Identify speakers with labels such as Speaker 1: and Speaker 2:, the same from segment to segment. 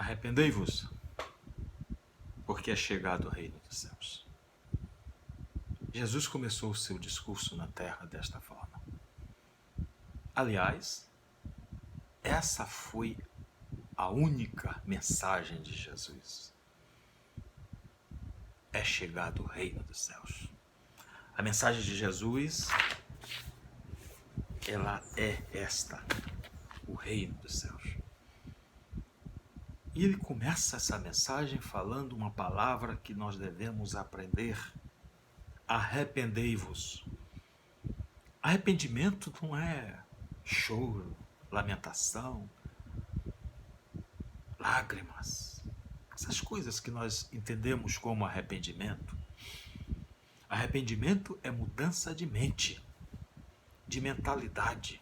Speaker 1: Arrependei-vos, porque é chegado o reino dos céus. Jesus começou o seu discurso na terra desta forma. Aliás, essa foi a única mensagem de Jesus. É chegado o reino dos céus. A mensagem de Jesus, ela é esta, o reino dos céus. E ele começa essa mensagem falando uma palavra que nós devemos aprender. Arrependei-vos. Arrependimento não é choro, lamentação, lágrimas. Essas coisas que nós entendemos como arrependimento. Arrependimento é mudança de mente, de mentalidade.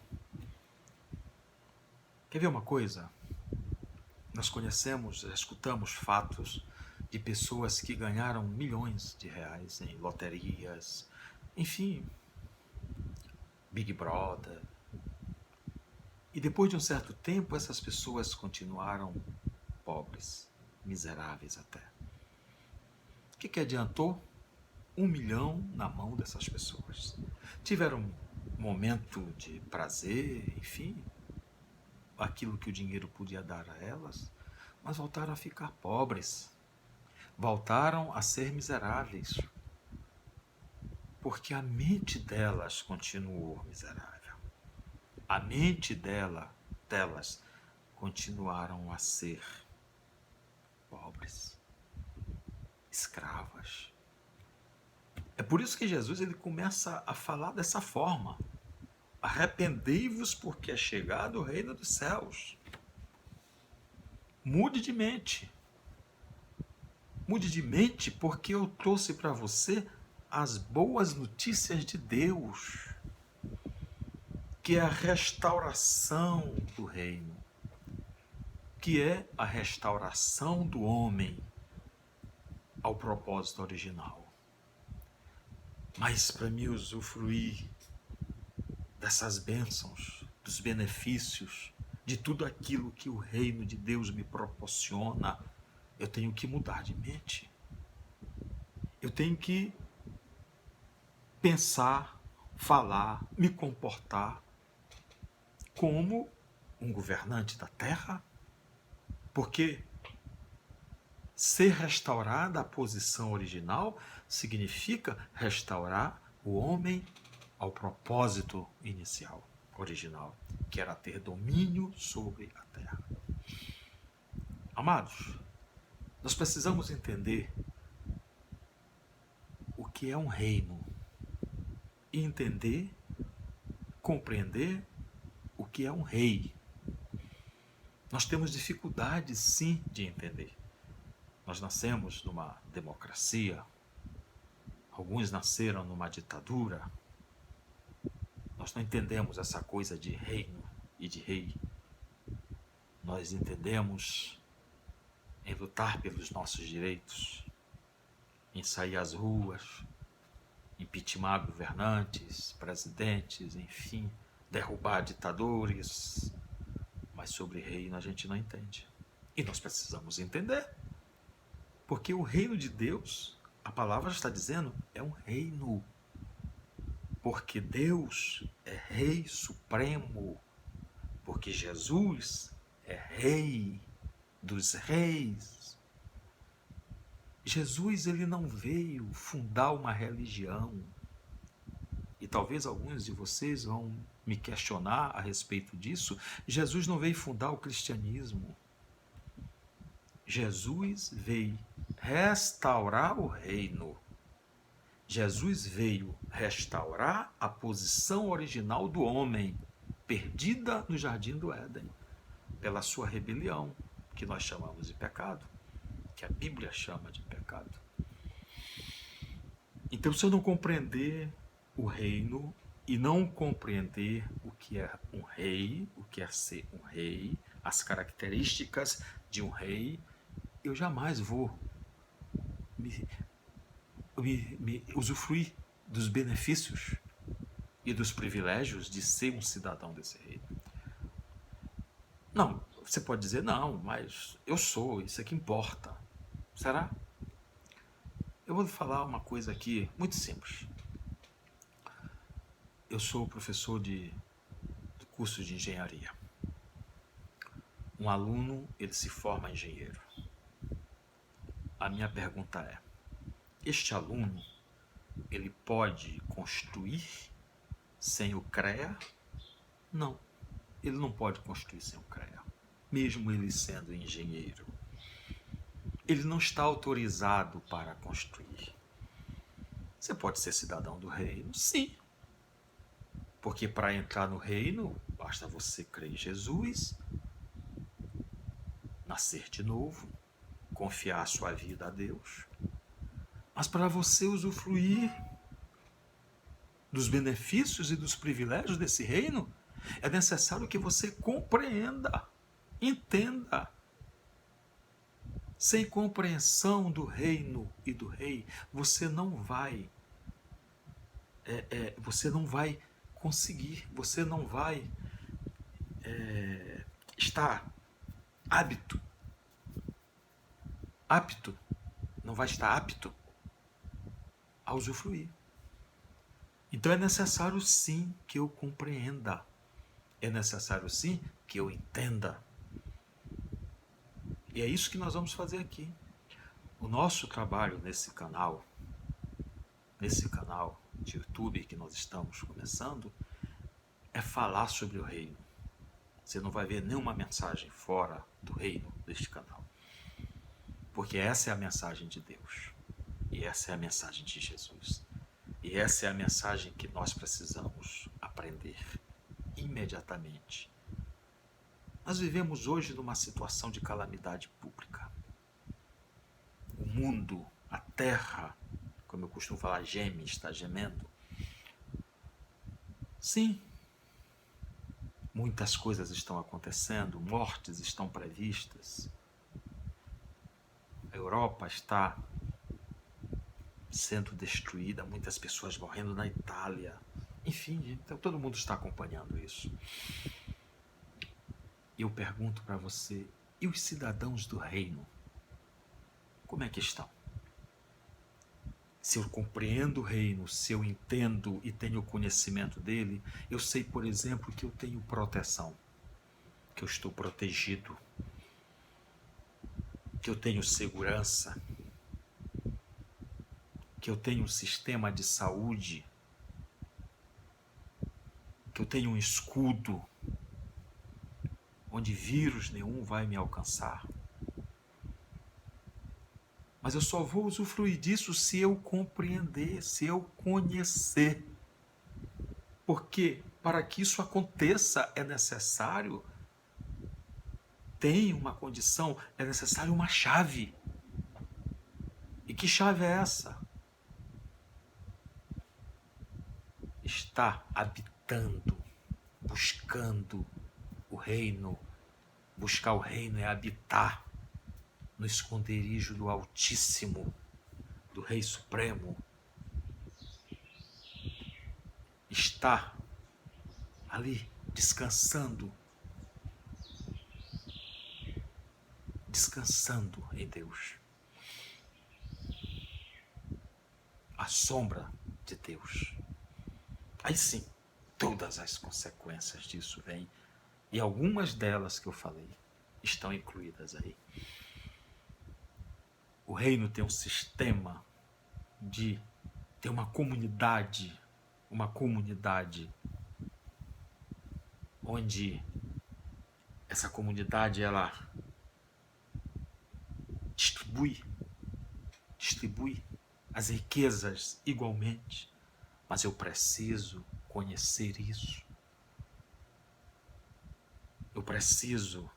Speaker 1: Quer ver uma coisa? Nós conhecemos, escutamos fatos de pessoas que ganharam milhões de reais em loterias, enfim, Big Brother. E depois de um certo tempo, essas pessoas continuaram pobres, miseráveis até. O que adiantou? 1 milhão na mão dessas pessoas. Tiveram um momento de prazer, enfim, aquilo que o dinheiro podia dar a elas, mas voltaram a ficar pobres, voltaram a ser miseráveis, porque a mente delas continuou miserável. A mente delas continuaram a ser pobres, escravas. É por isso que Jesus ele começa a falar dessa forma. Arrependei-vos porque é chegado o reino dos céus. Mude de mente. Mude de mente porque eu trouxe para você as boas notícias de Deus, que é a restauração do reino, que é a restauração do homem ao propósito original. Mas para me usufruir dessas bênçãos, dos benefícios, de tudo aquilo que o reino de Deus me proporciona, eu tenho que mudar de mente. Eu tenho que pensar, falar, me comportar como um governante da terra, porque ser restaurada a posição original significa restaurar o homem ao propósito inicial, original, que era ter domínio sobre a terra. Amados, nós precisamos entender o que é um reino e entender, compreender o que é um rei. Nós temos dificuldade, sim, de entender. Nós nascemos numa democracia, alguns nasceram numa ditadura. Nós não entendemos essa coisa de reino e de rei. Nós entendemos em lutar pelos nossos direitos, em sair às ruas, impeachment governantes, presidentes, enfim, derrubar ditadores. Mas sobre reino a gente não entende. E nós precisamos entender. Porque o reino de Deus, a palavra está dizendo, é um reino. Porque Deus é Rei Supremo. Porque Jesus é Rei dos Reis. Jesus ele não veio fundar uma religião. E talvez alguns de vocês vão me questionar a respeito disso. Jesus não veio fundar o cristianismo. Jesus veio restaurar o reino. Jesus veio restaurar a posição original do homem, perdida no jardim do Éden, pela sua rebelião, que nós chamamos de pecado, que a Bíblia chama de pecado. Então, se eu não compreender o reino e não compreender o que é um rei, o que é ser um rei, as características de um rei, eu jamais vou me usufruir dos benefícios e dos privilégios de ser um cidadão desse reino. Não, Você pode dizer, não, mas eu sou, isso é que importa. Será? Eu vou falar uma coisa aqui muito simples. Eu sou professor de curso de engenharia. Um aluno, ele se forma engenheiro. A minha pergunta é, este aluno, ele pode construir sem o CREA? Não, ele não pode construir sem o CREA, mesmo ele sendo engenheiro. Ele não está autorizado para construir. Você pode ser cidadão do reino? Sim. Porque para entrar no reino, basta você crer em Jesus, nascer de novo, confiar sua vida a Deus. Mas para você usufruir dos benefícios e dos privilégios desse reino, é necessário que você compreenda, entenda. Sem compreensão do reino e do rei, você não vai conseguir, você não vai estar apto, não vai estar apto a usufruir. Então é necessário sim que eu compreenda, é necessário sim que eu entenda. E é isso que nós vamos fazer aqui. O nosso trabalho nesse canal de YouTube que nós estamos começando, é falar sobre o reino. Você não vai ver nenhuma mensagem fora do reino deste canal. Porque essa é a mensagem de Deus. E essa é a mensagem de Jesus. E essa é a mensagem que nós precisamos aprender imediatamente. Nós vivemos hoje numa situação de calamidade pública. O mundo, a terra, como eu costumo falar, geme, está gemendo. Sim, muitas coisas estão acontecendo, mortes estão previstas. A Europa está sendo destruída, muitas pessoas morrendo na Itália. Enfim, então todo mundo está acompanhando isso. Eu pergunto para você, e os cidadãos do reino? Como é que estão? Se eu compreendo o reino, se eu entendo e tenho conhecimento dele, eu sei, por exemplo, que eu tenho proteção, que eu estou protegido, que eu tenho segurança, que eu tenho um sistema de saúde, que eu tenho um escudo onde vírus nenhum vai me alcançar. Mas eu só vou usufruir disso se eu compreender, se eu conhecer. Porque para que isso aconteça é necessário, tem uma condição, é necessário uma chave. E que chave é essa? Está habitando, buscando o reino. Buscar o reino é habitar no esconderijo do Altíssimo, do Rei Supremo. Está ali descansando em Deus. A sombra de Deus. Aí sim, todas as consequências disso vêm. E algumas delas que eu falei estão incluídas aí. O reino tem um sistema de ter uma comunidade onde essa comunidade ela distribui as riquezas igualmente, mas eu preciso conhecer isso. Eu preciso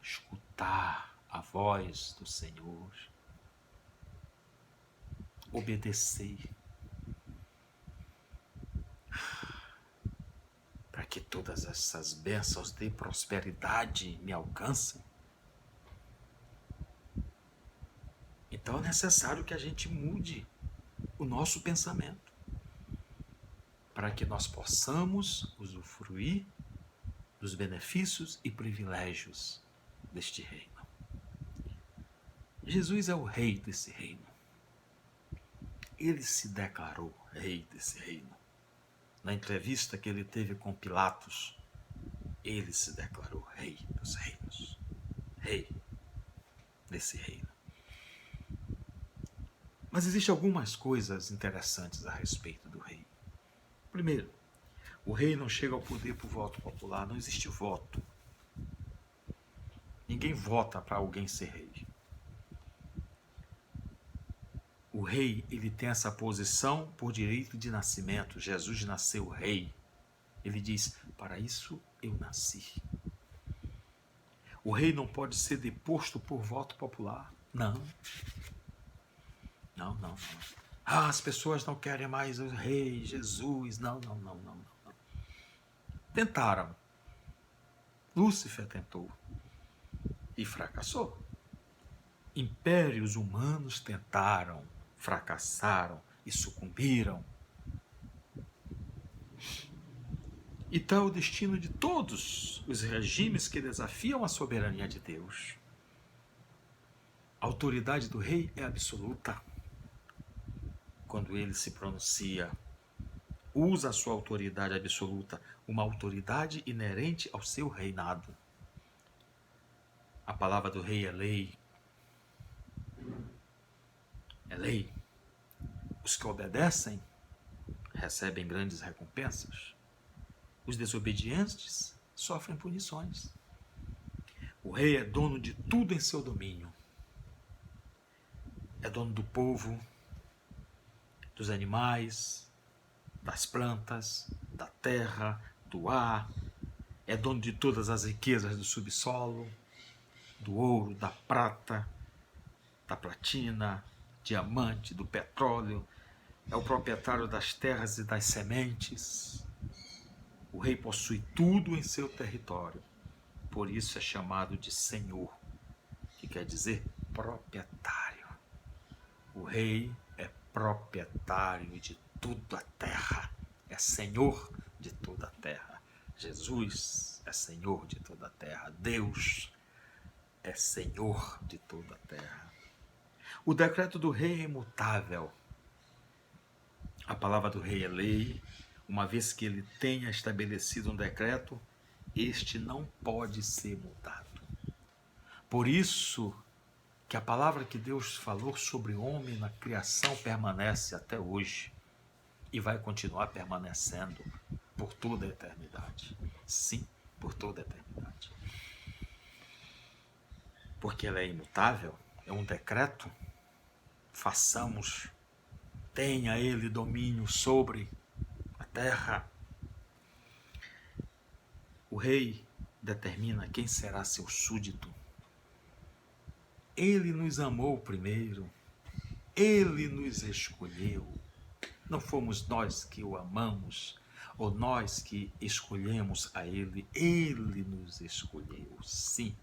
Speaker 1: escutar a voz do Senhor, obedecer, para que todas essas bênçãos de prosperidade me alcancem. Então é necessário que a gente mude o nosso pensamento, para que nós possamos usufruir dos benefícios e privilégios deste reino. Jesus é o rei desse reino. Ele se declarou rei desse reino. Na entrevista que ele teve com Pilatos, ele se declarou rei dos reinos. Rei desse reino. Mas existem algumas coisas interessantes a respeito do rei. Primeiro, o rei não chega ao poder por voto popular, não existe voto. Ninguém vota para alguém ser rei. O rei, ele tem essa posição por direito de nascimento. Jesus nasceu rei. Ele diz, para isso eu nasci. O rei não pode ser deposto por voto popular. Não. Ah, as pessoas não querem mais o rei, Jesus. Não. Tentaram. Lúcifer tentou e fracassou. Impérios humanos tentaram, fracassaram e sucumbiram. E tal é o destino de todos os regimes que desafiam a soberania de Deus. A autoridade do rei é absoluta. Quando ele se pronuncia, usa a sua autoridade absoluta, uma autoridade inerente ao seu reinado. A palavra do rei é lei. É lei. Os que obedecem recebem grandes recompensas. Os desobedientes sofrem punições. O rei é dono de tudo em seu domínio. É dono do povo, dos animais, das plantas, da terra, do ar. É dono de todas as riquezas do subsolo, do ouro, da prata, da platina, diamante, do petróleo. É o proprietário das terras e das sementes. O rei possui tudo em seu território. Por isso é chamado de Senhor, que quer dizer proprietário. O rei é proprietário de toda a terra. É Senhor de toda a terra. Jesus é Senhor de toda a terra. Deus é Senhor de toda a terra. O decreto do rei é imutável. A palavra do rei é lei. Uma vez que ele tenha estabelecido um decreto, este não pode ser mudado. Por isso que a palavra que Deus falou sobre o homem na criação permanece até hoje e vai continuar permanecendo por toda a eternidade. Sim, por toda a eternidade. Porque ela é imutável, é um decreto. Façamos, tenha ele domínio sobre a terra. O rei determina quem será seu súdito. Ele nos amou primeiro. Ele nos escolheu. Não fomos nós que o amamos, ou nós que escolhemos a ele. Ele nos escolheu, sim.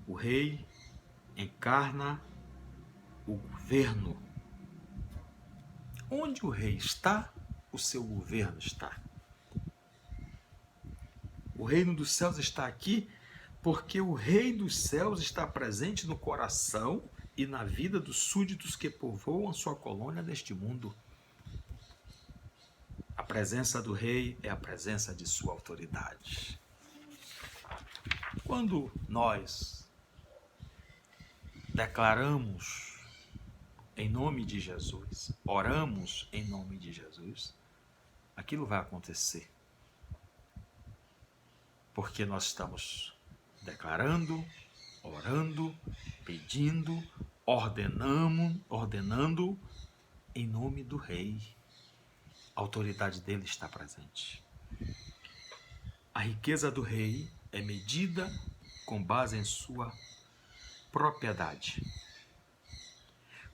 Speaker 1: O rei encarna o governo. Onde o rei está, o seu governo está. O reino dos céus está aqui porque o rei dos céus está presente no coração e na vida dos súditos que povoam sua colônia neste mundo. A presença do rei é a presença de sua autoridade. Quando nós declaramos em nome de Jesus, oramos em nome de Jesus, aquilo vai acontecer. Porque nós estamos declarando, orando, pedindo, ordenando em nome do rei. A autoridade dele está presente. A riqueza do rei é medida com base em sua propriedade.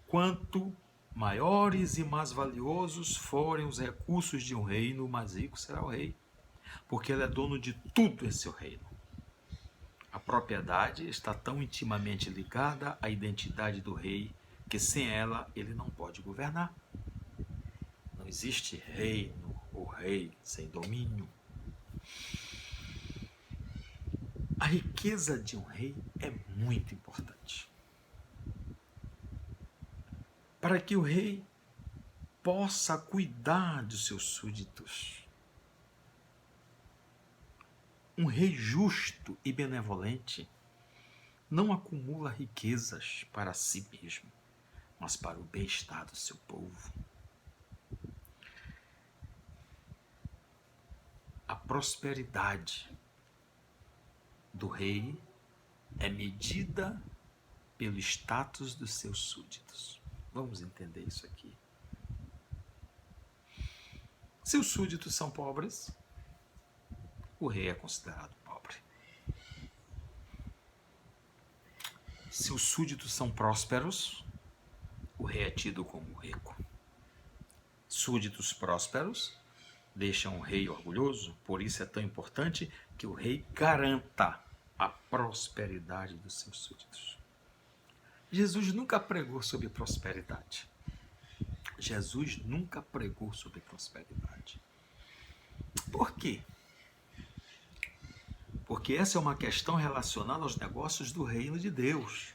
Speaker 1: Quanto maiores e mais valiosos forem os recursos de um reino, mais rico será o rei, porque ele é dono de tudo em seu reino. A propriedade está tão intimamente ligada à identidade do rei que sem ela ele não pode governar. Não existe reino ou rei sem domínio. A riqueza de um rei é muito importante. Para que o rei possa cuidar dos seus súditos. Um rei justo e benevolente não acumula riquezas para si mesmo, mas para o bem-estar do seu povo. A prosperidade do rei é medida pelo status dos seus súditos. Vamos entender isso aqui. Se os súditos são pobres, o rei é considerado pobre. Se os súditos são prósperos, o rei é tido como rico. Súditos prósperos deixam o rei orgulhoso, por isso é tão importante que o rei garanta a prosperidade dos seus súditos. Jesus nunca pregou sobre prosperidade. Jesus nunca pregou sobre prosperidade. Por quê? Porque essa é uma questão relacionada aos negócios do reino de Deus.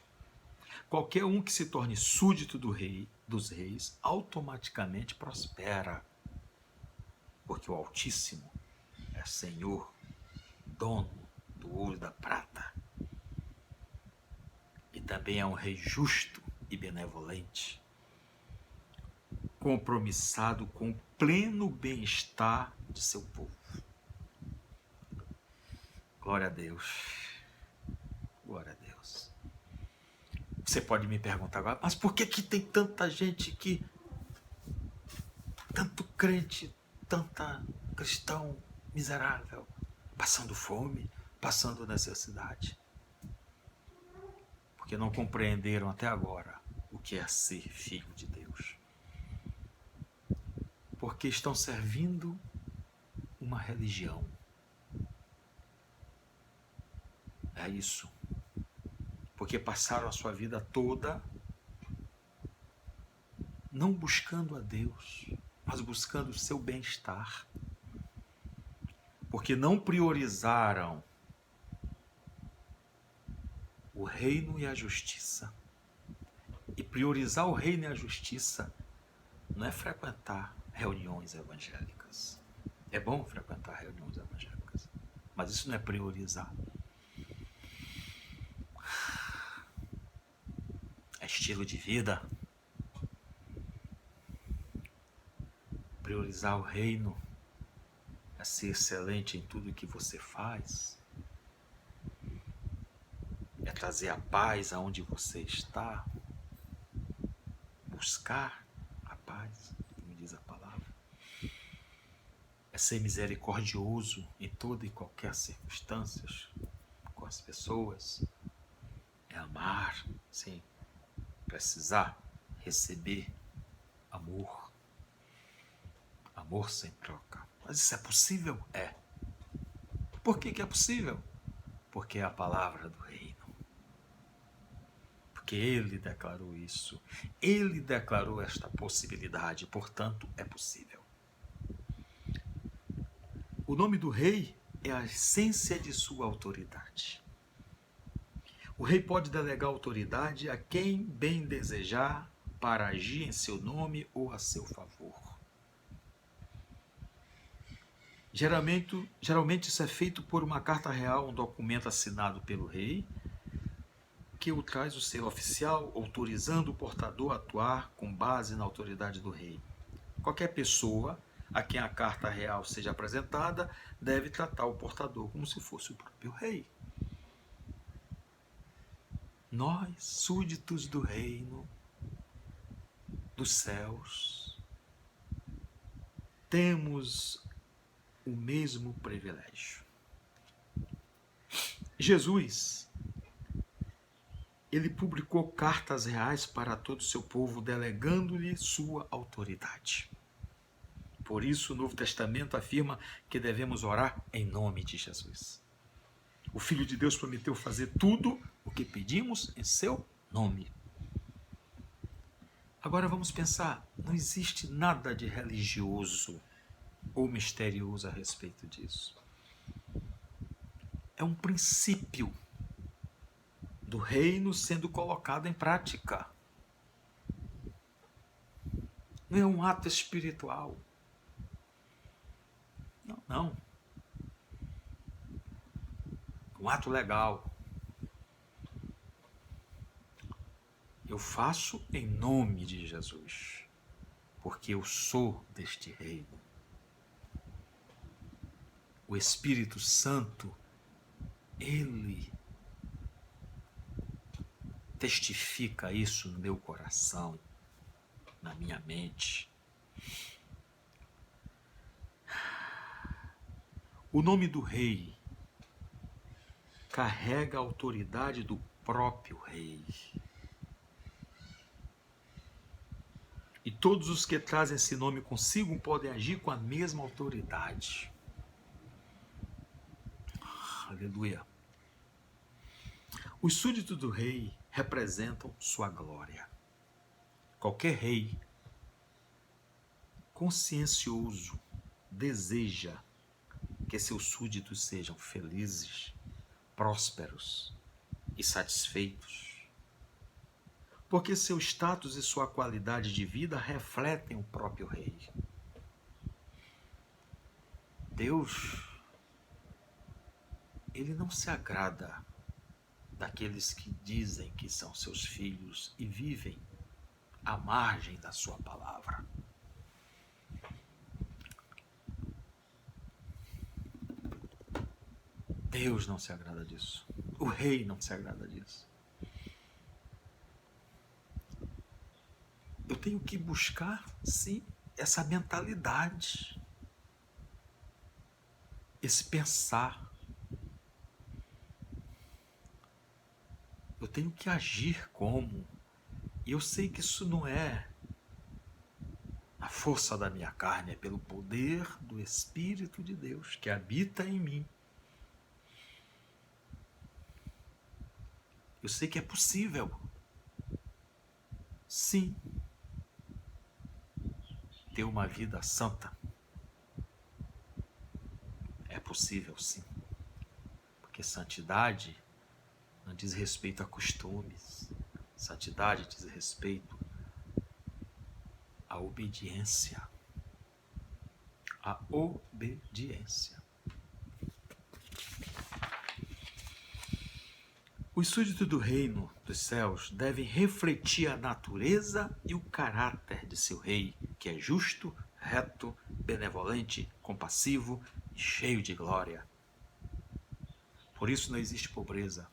Speaker 1: Qualquer um que se torne súdito dos reis, automaticamente prospera. Porque o Altíssimo é Senhor, dono do ouro e da prata. E também é um rei justo e benevolente, compromissado com o pleno bem-estar de seu povo. Glória a Deus. Glória a Deus. Você pode me perguntar agora, mas por que tem tanta gente tanto crente, tanta cristão miserável, passando fome, passando necessidade? Porque não compreenderam até agora o que é ser filho de Deus. Porque estão servindo uma religião. É isso. Porque passaram a sua vida toda não buscando a Deus, mas buscando o seu bem-estar. Porque não priorizaram o reino e a justiça. E priorizar o reino e a justiça não é frequentar reuniões evangélicas. É bom frequentar reuniões evangélicas, mas isso não é priorizar. É estilo de vida. Priorizar o reino é ser excelente em tudo que você faz. É trazer a paz aonde você está. Buscar a paz, como diz a palavra. É ser misericordioso em toda e qualquer circunstância com as pessoas. É amar, sim. Precisar receber amor. Amor sem troca. Mas isso é possível? É. Por que é possível? Porque é a palavra do reino. Porque ele declarou isso. Ele declarou esta possibilidade, portanto, é possível. O nome do rei é a essência de sua autoridade. O rei pode delegar autoridade a quem bem desejar para agir em seu nome ou a seu favor. Geralmente isso é feito por uma carta real, um documento assinado pelo rei, que o traz o selo oficial, autorizando o portador a atuar com base na autoridade do rei. Qualquer pessoa a quem a carta real seja apresentada deve tratar o portador como se fosse o próprio rei. Nós, súditos do reino dos céus, temos o mesmo privilégio. Jesus, ele publicou cartas reais para todo o seu povo, delegando-lhe sua autoridade. Por isso, o Novo Testamento afirma que devemos orar em nome de Jesus. O Filho de Deus prometeu fazer tudo o que pedimos em seu nome. Agora vamos pensar, não existe nada de religioso ou misterioso a respeito disso. é um princípio do reino sendo colocado em prática. Não é um ato espiritual. Não, não. Um ato legal. Eu faço em nome de Jesus, porque eu sou deste reino. O Espírito Santo, ele testifica isso no meu coração, na minha mente. O nome do rei carrega a autoridade do próprio rei. E todos os que trazem esse nome consigo podem agir com a mesma autoridade. Aleluia. Os súditos do rei representam sua glória. Qualquer rei consciencioso deseja que seus súditos sejam felizes, prósperos e satisfeitos, porque seu status e sua qualidade de vida refletem o próprio rei. Deus, ele não se agrada daqueles que dizem que são seus filhos e vivem à margem da sua palavra. Deus não se agrada disso. O rei não se agrada disso. Eu tenho que buscar, sim, essa mentalidade, esse pensar. Eu tenho que agir como. E eu sei que isso não é a força da minha carne, é pelo poder do Espírito de Deus que habita em mim. Eu sei que é possível. Sim. Ter uma vida santa. É possível, sim. Porque santidade não diz respeito a costumes. Santidade diz respeito à obediência. A obediência. Os súditos do reino dos céus devem refletir a natureza e o caráter de seu rei, que é justo, reto, benevolente, compassivo e cheio de glória. Por isso não existe pobreza,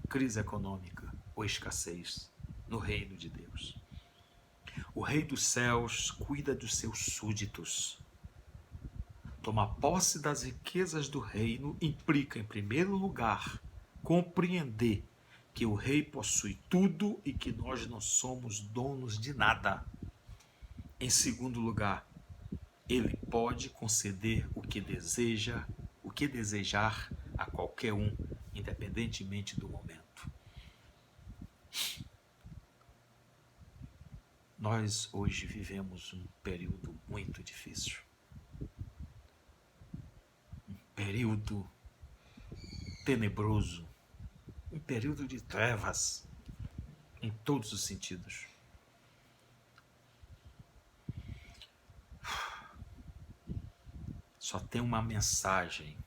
Speaker 1: crise econômica ou escassez no reino de Deus. O rei dos céus cuida dos seus súditos. Tomar posse das riquezas do reino implica, em primeiro lugar, compreender que o rei possui tudo e que nós não somos donos de nada. Em segundo lugar, ele pode conceder o que desejar a qualquer um, independentemente do momento. Nós hoje vivemos um período muito difícil. Um período tenebroso. Um período de trevas, em todos os sentidos. Só tem uma mensagem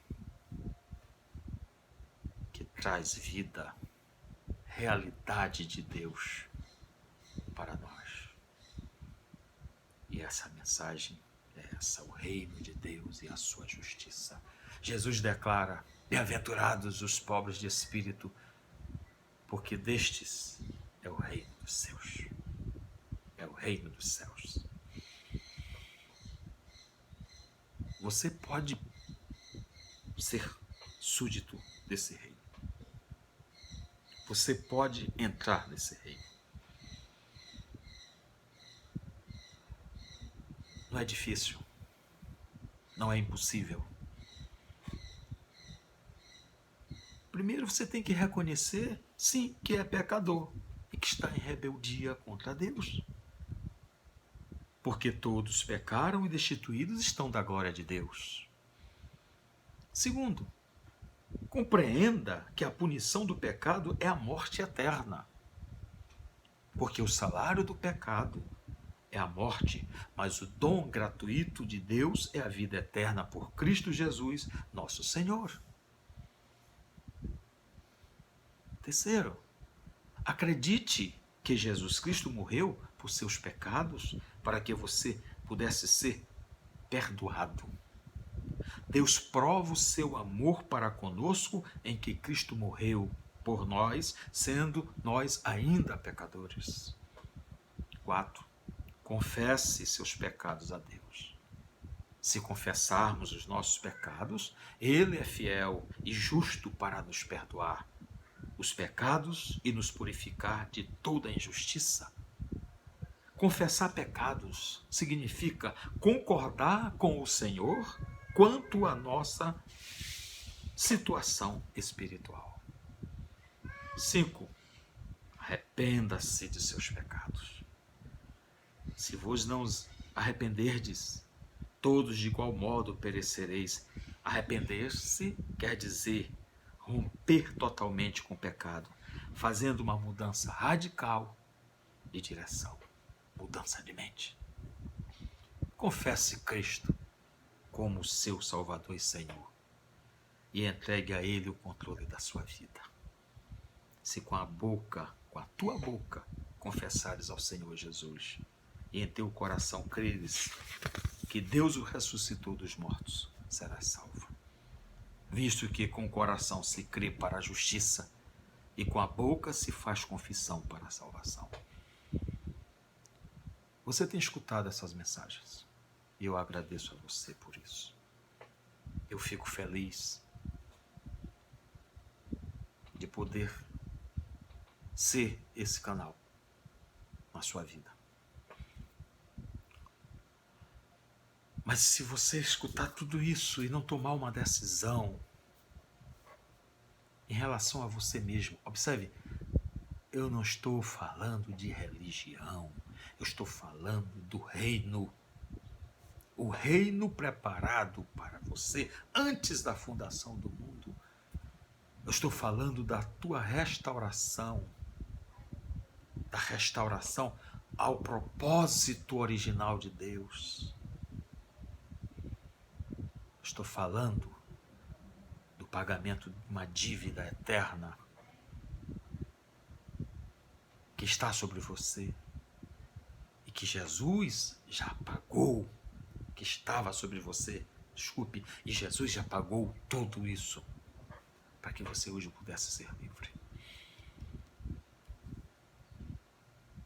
Speaker 1: que traz vida, realidade de Deus para nós. E essa mensagem é essa: o reino de Deus e a sua justiça. Jesus declara: bem-aventurados os pobres de espírito, porque destes é o reino dos céus. É o reino dos céus. Você pode ser súdito desse reino. Você pode entrar nesse reino. Não é difícil. Não é impossível. Primeiro você tem que reconhecer, sim, que é pecador e que está em rebeldia contra Deus. Porque todos pecaram e destituídos estão da glória de Deus. Segundo, Compreenda que a punição do pecado é a morte eterna. Porque o salário do pecado é a morte, mas o dom gratuito de Deus é a vida eterna por Cristo Jesus, nosso Senhor. Terceiro, acredite que Jesus Cristo morreu por seus pecados para que você pudesse ser perdoado. Deus prova o seu amor para conosco em que Cristo morreu por nós, sendo nós ainda pecadores. 4. Confesse seus pecados a Deus. Se confessarmos os nossos pecados, Ele é fiel e justo para nos perdoar os pecados e nos purificar de toda injustiça. Confessar pecados significa concordar com o Senhor quanto à nossa situação espiritual. 5. Arrependa-se de seus pecados. Se vos não arrependerdes, todos de igual modo perecereis. Arrepender-se quer dizer romper totalmente com o pecado, fazendo uma mudança radical de direção, mudança de mente. Confesse Cristo como seu Salvador e Senhor e entregue a Ele o controle da sua vida. Se com a tua boca, confessares ao Senhor Jesus e em teu coração creres que Deus o ressuscitou dos mortos, serás salvo. Visto que com o coração se crê para a justiça e com a boca se faz confissão para a salvação. Você tem escutado essas mensagens e eu agradeço a você por isso. Eu fico feliz de poder ser esse canal na sua vida. Mas se você escutar tudo isso e não tomar uma decisão em relação a você mesmo, observe, eu não estou falando de religião, eu estou falando do reino. O reino preparado para você antes da fundação do mundo. Eu estou falando da tua restauração, da restauração ao propósito original de Deus. Estou falando do pagamento de uma dívida eterna que está sobre você e que Jesus já pagou, que estava sobre você, desculpe, e Jesus já pagou tudo isso para que você hoje pudesse ser livre.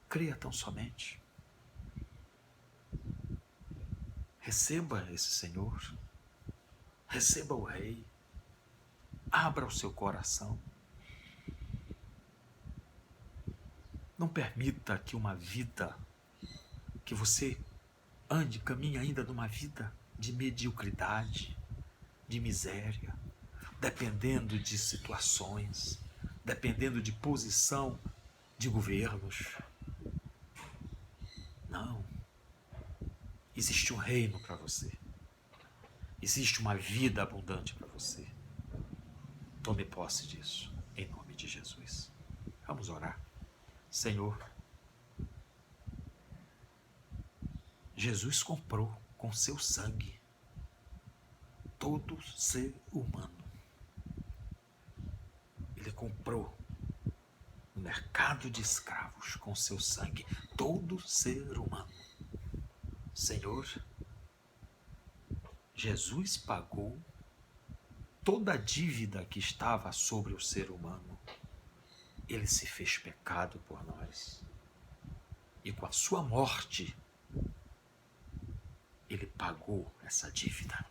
Speaker 1: Creia tão somente. Receba esse Senhor. Receba o Rei. Abra o seu coração. Não permita que uma vida, que você caminhe ainda numa vida de mediocridade, de miséria, dependendo de situações, dependendo de posição de governos. Não. Existe um reino para você. Existe uma vida abundante para você. Tome posse disso, em nome de Jesus. Vamos orar. Senhor, Jesus comprou com seu sangue todo ser humano. Ele comprou no mercado de escravos com seu sangue todo ser humano. Senhor, Jesus pagou toda a dívida que estava sobre o ser humano. Ele se fez pecado por nós. E com a sua morte, ele pagou essa dívida.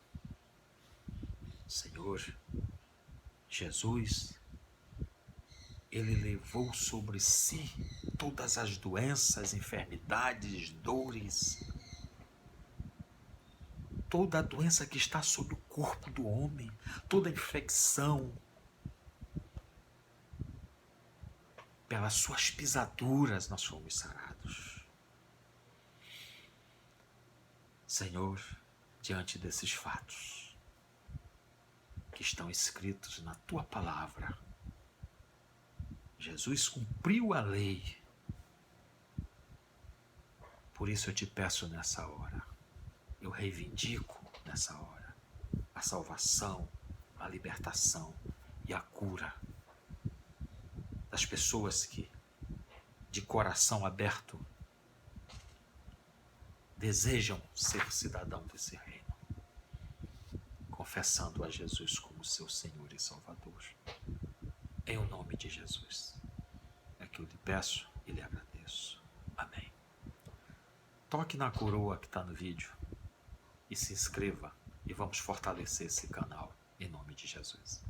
Speaker 1: Senhor, Jesus, ele levou sobre si todas as doenças, enfermidades, dores, toda a doença que está sobre o corpo do homem, toda a infecção. Pelas suas pisaduras nós fomos sarados. Senhor, diante desses fatos, que estão escritos na tua palavra. Jesus cumpriu a lei. Por isso eu te peço nessa hora, eu reivindico nessa hora a salvação, a libertação e a cura das pessoas que, de coração aberto, desejam ser cidadão desse reino, confessando a Jesus como seu Senhor e Salvador. Em o nome de Jesus é que eu lhe peço e lhe agradeço. Amém. Toque na coroa que está no vídeo e se inscreva e vamos fortalecer esse canal em nome de Jesus.